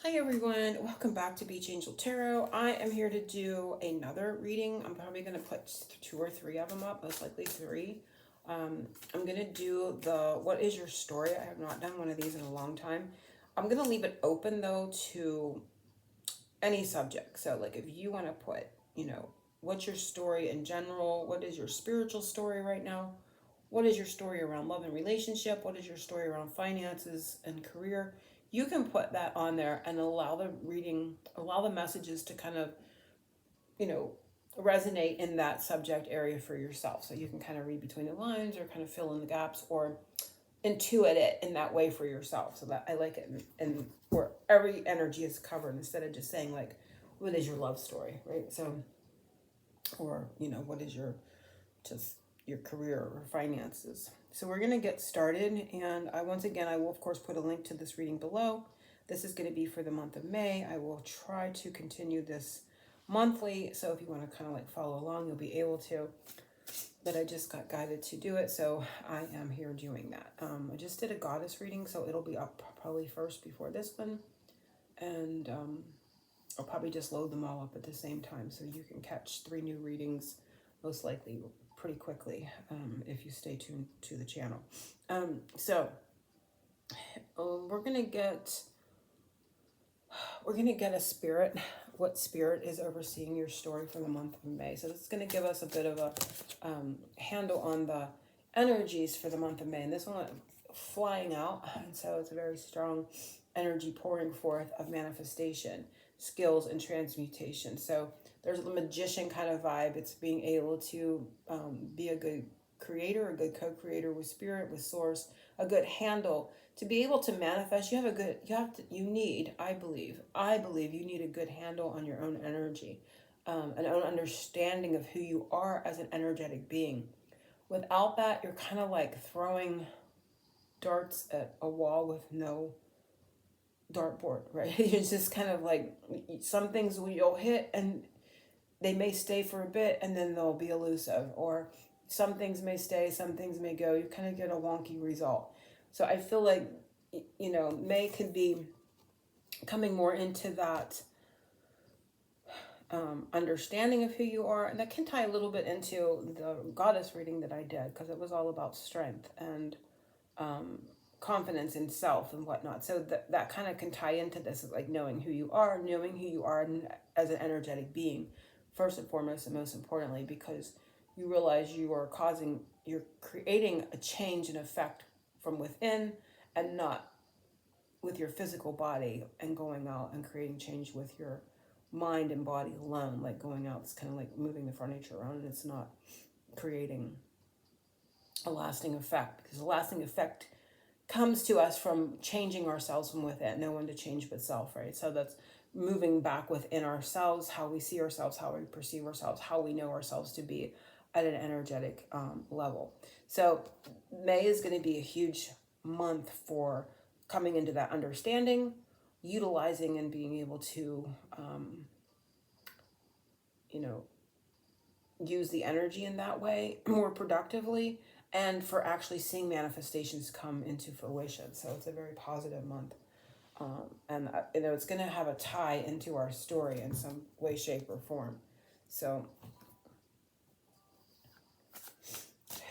Hi everyone, welcome back to Beach Angel Tarot. I am here to do another reading. I'm probably going to put two or three of them up, most likely three. I'm going to do the what is your story? I have not done one of these in a long time. I'm going to leave it open though to any subject. So like if you want to put, what's your story in general? What is your spiritual story right now? What is your story around love and relationship? What is your story around finances and career? You can put that on there and allow the reading, allow the messages to kind of, you know, resonate in that subject area for yourself. So you can kind of read between the lines or kind of fill in the gaps or intuit it in that way for yourself. So that I like it. And where every energy is covered instead of just saying like, what is your love story, right? So, or, what is your just your career or finances. So we're going to get started, and once again I will of course put a link to this reading below. This is going to be for the month of May. I will try to continue this monthly, so if you want to kind of like follow along, you'll be able to. But I just got guided to do it, so I am here doing that. I just did a goddess reading, so it'll be up probably first before this one, and I'll probably just load them all up at the same time so you can catch 3 new readings most likely pretty quickly if you stay tuned to the channel. So we're gonna get a spirit, what spirit is overseeing your story for the month of May. So this is going to give us a bit of a handle on the energies for the month of May, and this one went flying out, and so it's a very strong energy pouring forth of manifestation skills and transmutation. So there's a magician kind of vibe. It's being able to be a good creator, a good co-creator with spirit, with source, a good handle to be able to manifest. You need, I believe you need a good handle on your own energy, an own understanding of who you are as an energetic being. Without that, you're kind of like throwing darts at a wall with no dartboard, right? It's just kind of like some things you'll hit and they may stay for a bit and then they'll be elusive, or some things may stay, some things may go. You kind of get a wonky result. So I feel like, May could be coming more into that understanding of who you are. And that can tie a little bit into the goddess reading that I did, because it was all about strength and confidence in self and whatnot. So that kind of can tie into this, like knowing who you are as an energetic being, first and foremost, and most importantly, because you realize you're creating a change and effect from within, and not with your physical body, and going out and creating change with your mind and body alone. Like going out, it's kind of like moving the furniture around, and it's not creating a lasting effect, because the lasting effect comes to us from changing ourselves from within. No one to change but self, right? So that's moving back within ourselves, how we see ourselves, how we perceive ourselves, how we know ourselves to be at an energetic level. So May is going to be a huge month for coming into that understanding, utilizing and being able to, use the energy in that way more productively, and for actually seeing manifestations come into fruition. So it's a very positive month. And it's going to have a tie into our story in some way, shape, or form. So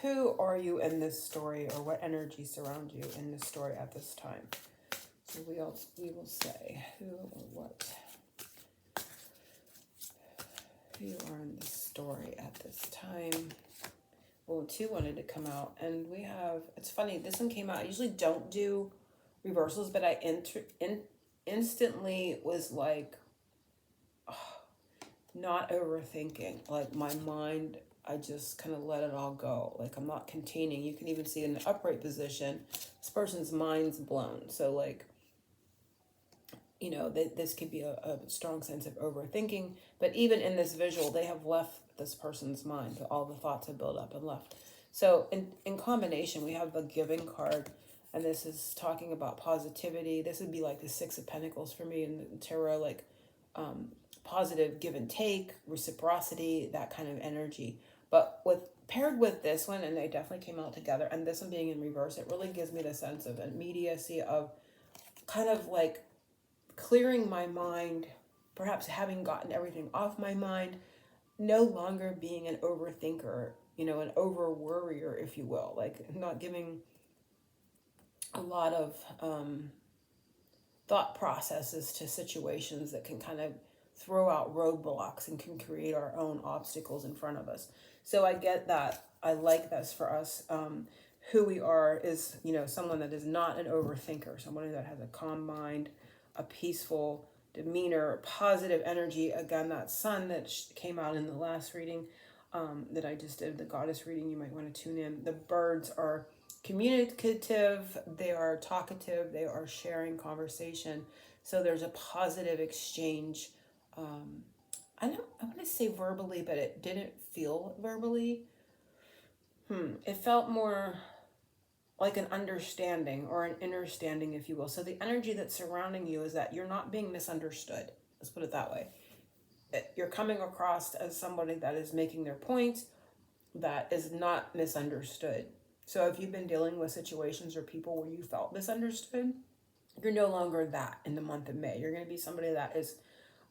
who are you in this story, or what energy surround you in this story at this time? So we will say who or what you are in this story at this time. Well, 2 wanted to come out, and we have, it's funny, this one came out. I usually don't do reversals, but I instantly was like, not overthinking. Like my mind, I just kind of let it all go. Like I'm not containing. You can even see in the upright position, this person's mind's blown. So like, this could be a strong sense of overthinking. But even in this visual, they have left this person's mind. All the thoughts have built up and left. So in combination, we have the giving card, and this is talking about positivity. This would be like the 6 of Pentacles for me in the tarot, like positive give and take, reciprocity, that kind of energy. But paired with this one, and they definitely came out together, and this one being in reverse, it really gives me the sense of immediacy, of kind of like clearing my mind, perhaps having gotten everything off my mind, no longer being an overthinker, an over worrier, if you will, like not giving a lot of thought processes to situations that can kind of throw out roadblocks and can create our own obstacles in front of us. So I get that. I like this for us. Who we are is, someone that is not an overthinker, someone that has a calm mind, a peaceful demeanor, positive energy. Again, that sun that came out in the last reading that I just did, the goddess reading, you might want to tune in. The birds are communicative, they are talkative, they are sharing conversation. So there's a positive exchange. I want to say verbally, but it didn't feel verbally. It felt more like an understanding or an understanding, if you will. So the energy that's surrounding you is that you're not being misunderstood. Let's put it that way. You're coming across as somebody that is making their point, that is not misunderstood. So if you've been dealing with situations or people where you felt misunderstood, you're no longer that in the month of May. You're going to be somebody that is,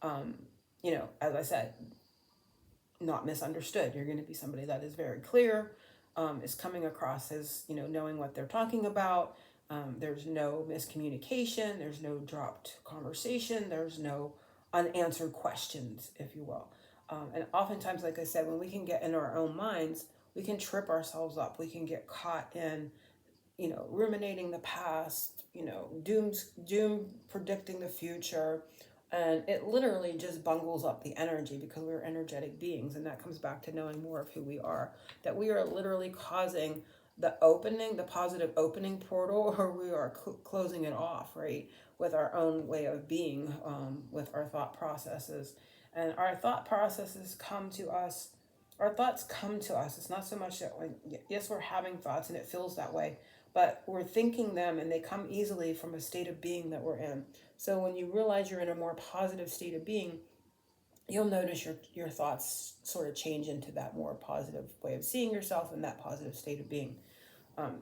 as I said, not misunderstood. You're going to be somebody that is very clear, is coming across as, knowing what they're talking about. There's no miscommunication. There's no dropped conversation. There's no unanswered questions, if you will. And oftentimes, like I said, when we can get in our own minds, we can trip ourselves up. We can get caught in, ruminating the past, doom predicting the future. And it literally just bungles up the energy because we're energetic beings. And that comes back to knowing more of who we are. That we are literally causing the positive opening portal, or we are closing it off, right? With our own way of being, with our thought processes. And our thought processes come to us. Our thoughts come to us. It's not so much that, yes, we're having thoughts and it feels that way, but we're thinking them and they come easily from a state of being that we're in. So when you realize you're in a more positive state of being, you'll notice your thoughts sort of change into that more positive way of seeing yourself and that positive state of being.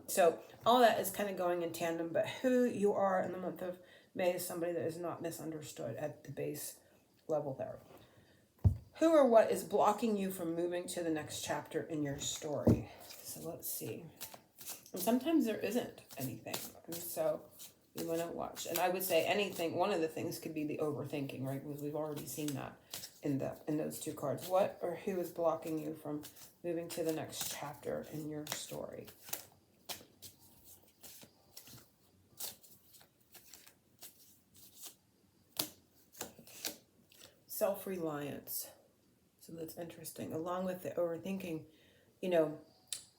So all that is kind of going in tandem, but who you are in the month of May is somebody that is not misunderstood at the base level there. Who or what is blocking you from moving to the next chapter in your story? So let's see. And sometimes there isn't anything. And so you want to watch. And I would say anything, one of the things could be the overthinking, right? Because we've already seen that in those two cards. What or who is blocking you from moving to the next chapter in your story? Self-reliance. So that's interesting. Along with the overthinking,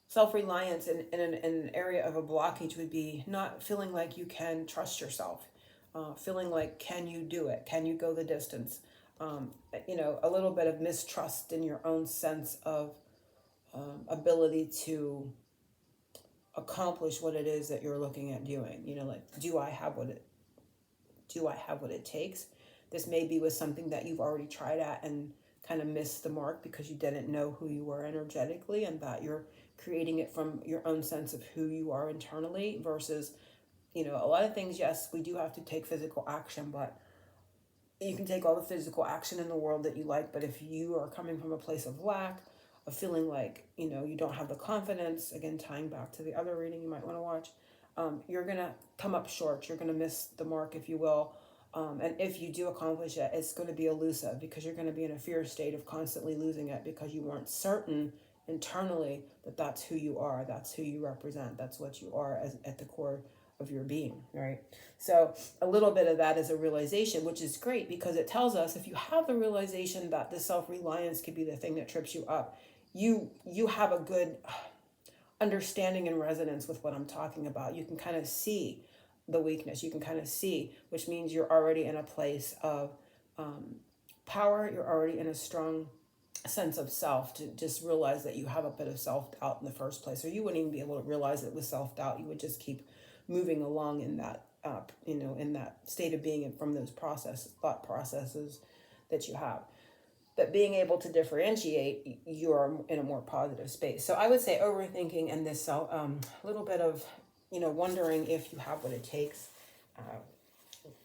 self-reliance in an area of a blockage would be not feeling like you can trust yourself, feeling like, can you do it? Can you go the distance? A little bit of mistrust in your own sense of ability to accomplish what it is that you're looking at doing. Like, do I have what it takes? This may be with something that you've already tried at and kind of missed the mark because you didn't know who you were energetically, and that you're creating it from your own sense of who you are internally versus, a lot of things, yes, we do have to take physical action, but you can take all the physical action in the world that you like, but if you are coming from a place of lack, of feeling like, you don't have the confidence, again, tying back to the other reading you might want to watch, you're going to come up short. You're going to miss the mark, if you will. And if you do accomplish it, it's going to be elusive because you're going to be in a fear state of constantly losing it because you weren't certain internally that that's who you are, that's who you represent, that's what you are at the core of your being, right? So a little bit of that is a realization, which is great because it tells us if you have the realization that the self-reliance could be the thing that trips you up, you have a good understanding and resonance with what I'm talking about. You can kind of see the weakness. You can kind of see, which means you're already in a place of power. You're already in a strong sense of self to just realize that you have a bit of self-doubt in the first place, or you wouldn't even be able to realize it was self-doubt. You would just keep moving along in that, in that state of being and from those thought processes that you have. But being able to differentiate, you're in a more positive space. So I would say overthinking and this little bit of, wondering if you have what it takes.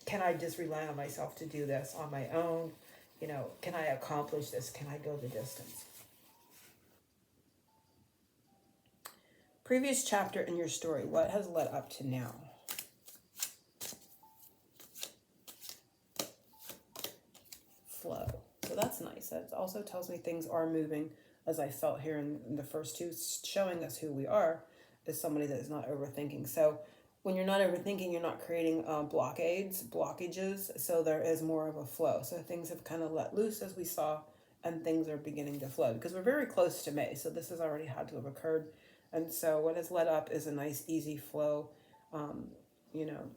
can I just rely on myself to do this on my own? You know, can I accomplish this? Can I go the distance? Previous chapter in your story, what has led up to now? Flow. So that's nice. That also tells me things are moving, as I felt here in the first two, showing us who we are is somebody that is not overthinking. So when you're not overthinking, you're not creating blockages. So there is more of a flow. So things have kind of let loose, as we saw, and things are beginning to flow because we're very close to May. So this has already had to have occurred. And so what has led up is a nice, easy flow, you know,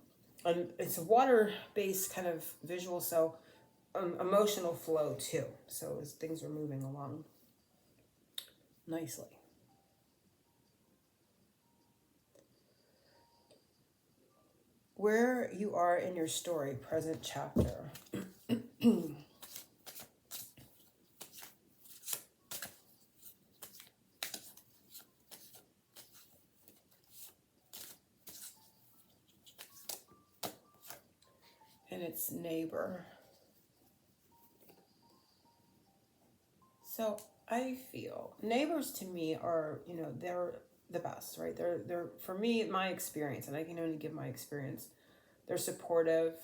and it's a water-based kind of visual. So emotional flow too. So as things are moving along nicely. Where you are in your story, present chapter. And its neighbor. So I feel neighbors to me are, you know, they're the best, right? They're for me, my experience, and I can only give my experience. They're supportive.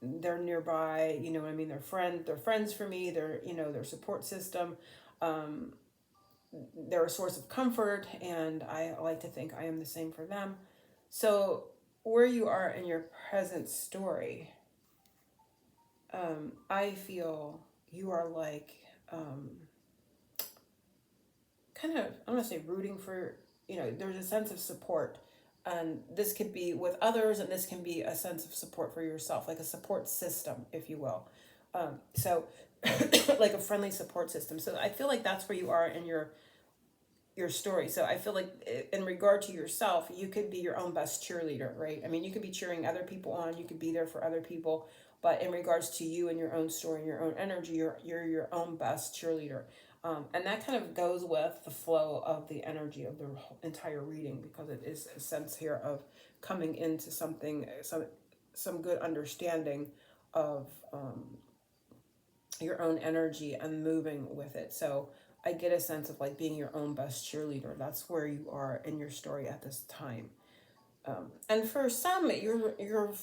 They're nearby. You know what I mean? They're friends for me. They're, you know, their support system. They're a source of comfort, and I like to think I am the same for them. So where you are in your present story, I feel you are like, kind of, I'm going to say rooting for, you know, there's a sense of support. And this could be with others, and this can be a sense of support for yourself, like a support system, if you will. So like a friendly support system. So I feel like that's where you are in your story. So I feel like in regard to yourself, you could be your own best cheerleader, right? I mean, you could be cheering other people on, you could be there for other people, but in regards to you and your own story and your own energy, you're your own best cheerleader. And that kind of goes with the flow of the energy of the entire reading, because it is a sense here of coming into something, some good understanding of your own energy and moving with it. So I get a sense of like being your own best cheerleader. That's where you are in your story at this time. And for some, your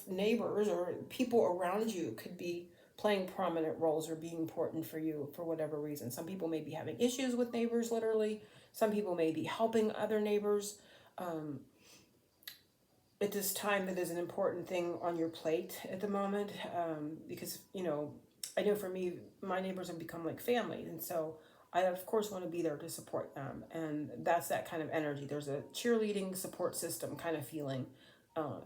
neighbors or people around you could be playing prominent roles or being important for you for whatever reason. Some people may be having issues with neighbors, literally. Some people may be helping other neighbors. At this time, that is an important thing on your plate at the moment, because, you know, I know for me, my neighbors have become like family. And so I, of course, want to be there to support them. And that's that kind of energy. There's a cheerleading support system kind of feeling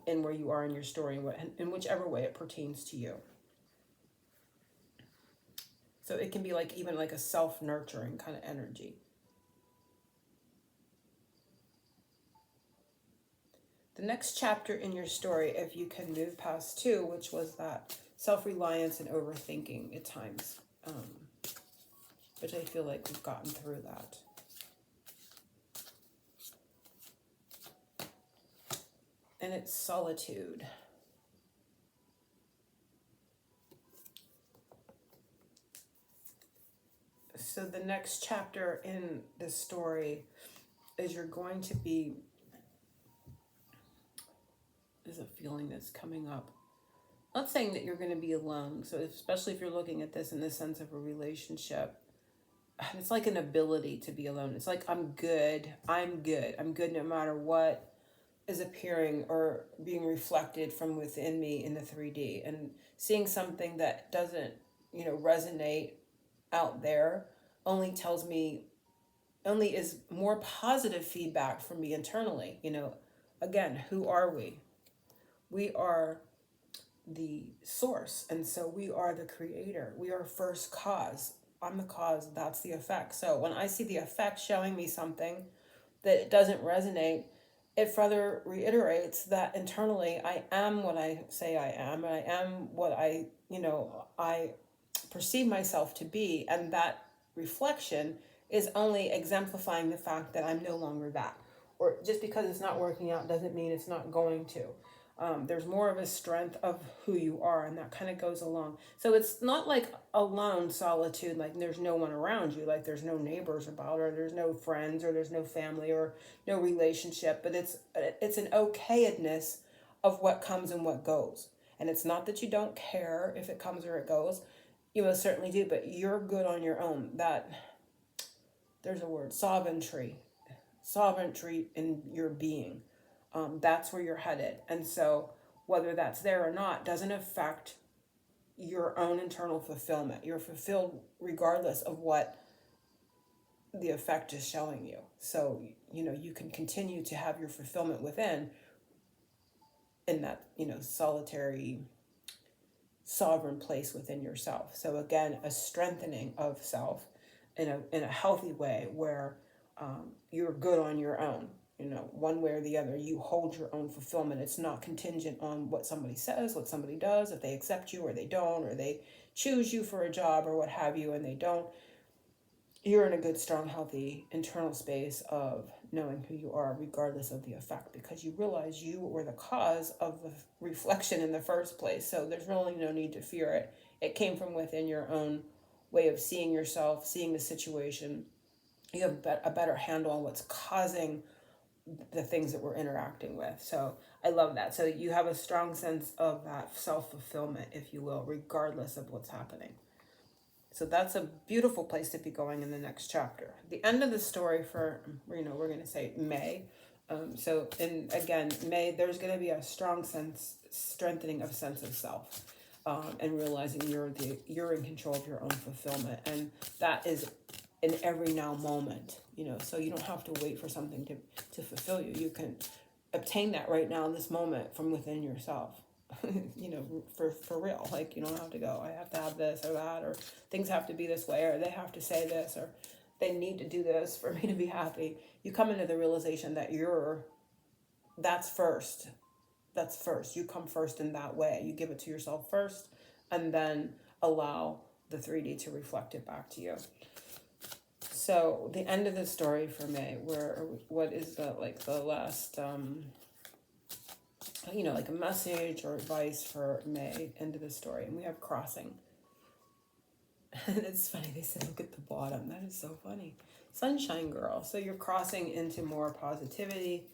in where you are in your story, in whichever way it pertains to you. So it can be like even like a self-nurturing kind of energy. The next chapter in your story, if you can move past 2, which was that self-reliance and overthinking at times, which I feel like we've gotten through that. And it's solitude. So the next chapter in this story is you're going to be, there's a feeling that's coming up. Not saying that you're going to be alone. So especially if you're looking at this in the sense of a relationship, it's like an ability to be alone. It's like, I'm good no matter what is appearing or being reflected from within me in the 3D. And seeing something that doesn't, you know, resonate out there only is more positive feedback from me internally. You know, again, who are we? We are the source, and so we are the creator. We are first cause. I'm the cause, that's the effect. So when I see the effect showing me something that doesn't resonate, it further reiterates that internally I am what I say I am, and I am what I perceive myself to be, and that reflection is only exemplifying the fact that I'm no longer that. Or just because it's not working out doesn't mean it's not going to. There's more of a strength of who you are, and that kind of goes along. So it's not like alone solitude, like there's no one around you, like there's no neighbors about, or there's no friends, or there's no family, or no relationship, but it's an okayedness of what comes and what goes. And it's not that you don't care if it comes or it goes. You most certainly do, but you're good on your own. That there's a word, sovereignty in your being. That's where you're headed. And so whether that's there or not doesn't affect your own internal fulfillment. You're fulfilled regardless of what the effect is showing you. So, you can continue to have your fulfillment within, in that, solitary, sovereign place within yourself. So again, a strengthening of self in a healthy way where you're good on your own. One way or the other, you hold your own fulfillment. It's not contingent on what somebody says, what somebody does, if they accept you or they don't, or they choose you for a job or what have you, and they don't. You're in a good, strong, healthy internal space of knowing who you are, regardless of the effect, because you realize you were the cause of the reflection in the first place. So there's really no need to fear it. It came from within your own way of seeing yourself, seeing the situation. You have a better handle on what's causing the things that we're interacting with. So I love that. So you have a strong sense of that self-fulfillment, if you will, regardless of what's happening. So that's a beautiful place to be going in the next chapter. The end of the story for, we're going to say May. Again, May, there's going to be a strong strengthening of sense of self, and realizing you're in control of your own fulfillment. And that is in every now moment, so you don't have to wait for something to fulfill you. You can obtain that right now in this moment from within yourself. For real. Like, you don't have to go, I have to have this or that, or things have to be this way, or they have to say this, or they need to do this for me to be happy. You come into the realization that that's first. You come first in that way. You give it to yourself first, and then allow the 3D to reflect it back to you. So the end of the story for May, what is the last, like a message or advice for May, end of the story. And we have crossing. And it's funny, they said, look at the bottom. That is so funny. Sunshine girl. So you're crossing into more positivity,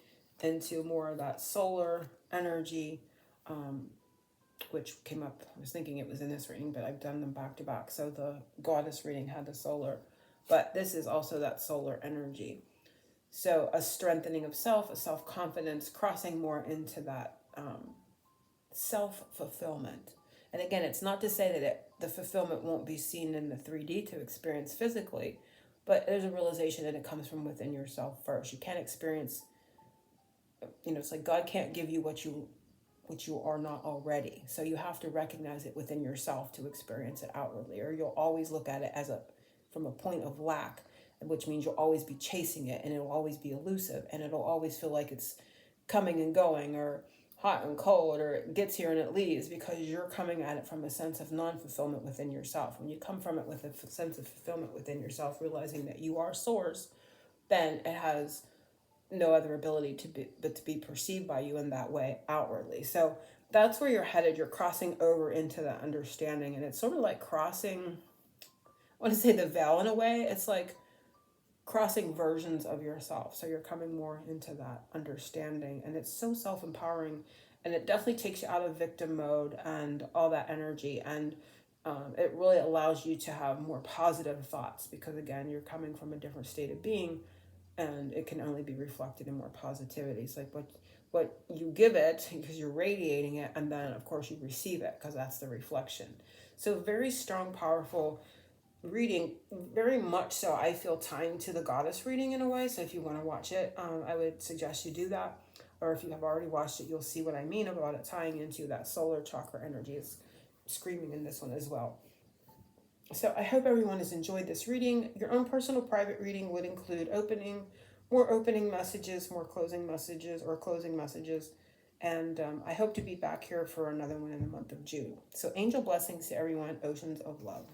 into more of that solar energy, which came up. I was thinking it was in this reading, but I've done them back to back. So the goddess reading had the solar, but this is also that solar energy. So a strengthening of self, a self-confidence, crossing more into that self-fulfillment. And again, it's not to say that the fulfillment won't be seen in the 3D to experience physically, but there's a realization that it comes from within yourself first. You can't experience, it's like God can't give you what you are not already. So you have to recognize it within yourself to experience it outwardly, or you'll always look at it from a point of lack, which means you'll always be chasing it, and it'll always be elusive, and it'll always feel like it's coming and going, or hot and cold, or it gets here and it leaves, because you're coming at it from a sense of non-fulfillment within yourself. When you come from it with a sense of fulfillment within yourself, realizing that you are source, then it has no other ability but to be perceived by you in that way outwardly. So that's where you're headed. You're crossing over into that understanding, and it's sort of like crossing, I want to say, the veil in a way. It's like crossing versions of yourself. So you're coming more into that understanding, and it's so self-empowering, and it definitely takes you out of victim mode and all that energy, and it really allows you to have more positive thoughts, because again, you're coming from a different state of being, and it can only be reflected in more positivity. It's like what you give it, because you're radiating it, and then of course you receive it, because that's the reflection. So very strong, powerful reading, very much so I feel tying to the goddess reading in a way. So if you want to watch it, I would suggest you do that, or if you have already watched it, you'll see what I mean about it tying into that solar chakra energy. It's screaming in this one as well. So I hope everyone has enjoyed this reading. Your own personal private reading would include more opening messages, more closing messages, or closing messages. And I hope to be back here for another one in the month of June. So angel blessings to everyone. Oceans of love.